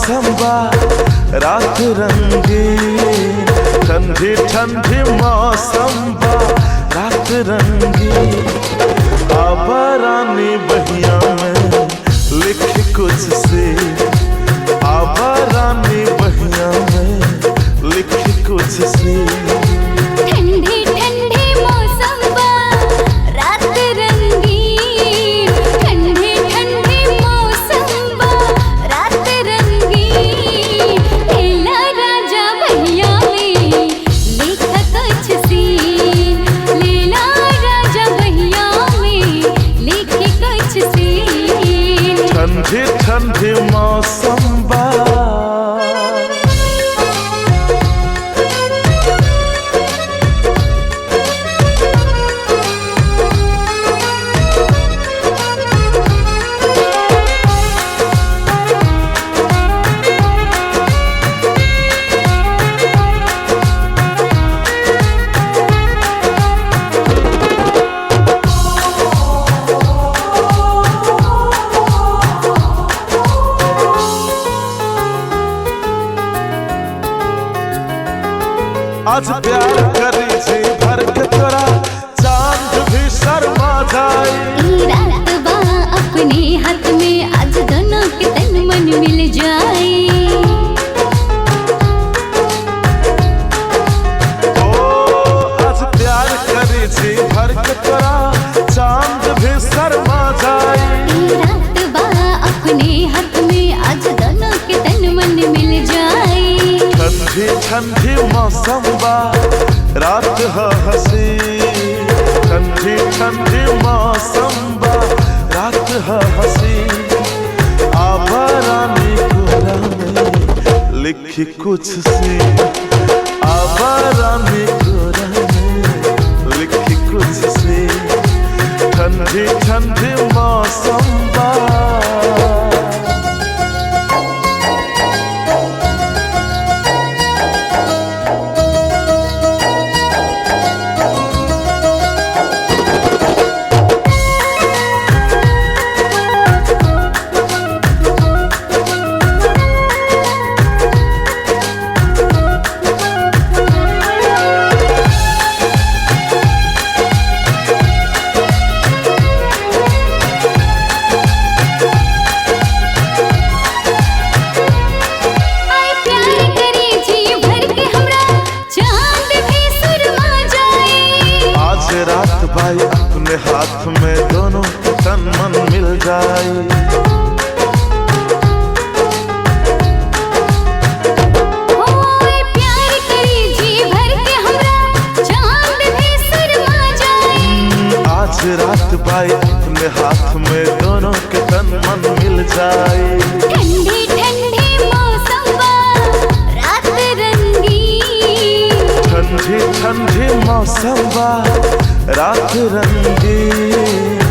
मौसम बा रात रंगीन, ठंडी ठंडी मौसम बा रात रंगीन। आबा रानी बहिया में लिख कुछ से, आबा रानी बहिया में लिख कुछ से। ठंडी ठंडी मौसम बा रात रंगीन, ठंडी ठंडी मौसम बा रात रंगीन। लेला राजा भैया में लिख कुछ सीन, लेला राजा भैया में लिख कुछ सीन। ठंडी ठंडी मौसम बा। आज प्यार करी जी भर के तोरा चांद भी शर्मा जाए। ई रात बा अपने हाथ में, आज दोनों के तन मन मिल जाए। ओ आज प्यार करी जी भर के तोरा चांद भी शर्मा जाए। ई रात बा अपने हाथ में, आज दोनों के तन मन मिल जाए। ठंडी ठंडी मौसम बा रात है हसी, ठंडी ठंडी मौसम बा रात है हसी। आबा रानी कोरा में लिखी कुछ सी, आबा रानी कोरा में लिखी कुछ सी। ठंडी ठंडी मौसम बा। रात भाई अपने हाथ में, दोनों के तन मन मिल जाए। प्यार करी जी भर के हमरा, चांद भी शर्मा जाए। आज रात भाई अपने हाथ में, दोनों के तन मन मिल जाए। ठंडी ठंडी मौसम बा रात रंगीन, ठंडी ठंडी मौसम बा रात रंगीन।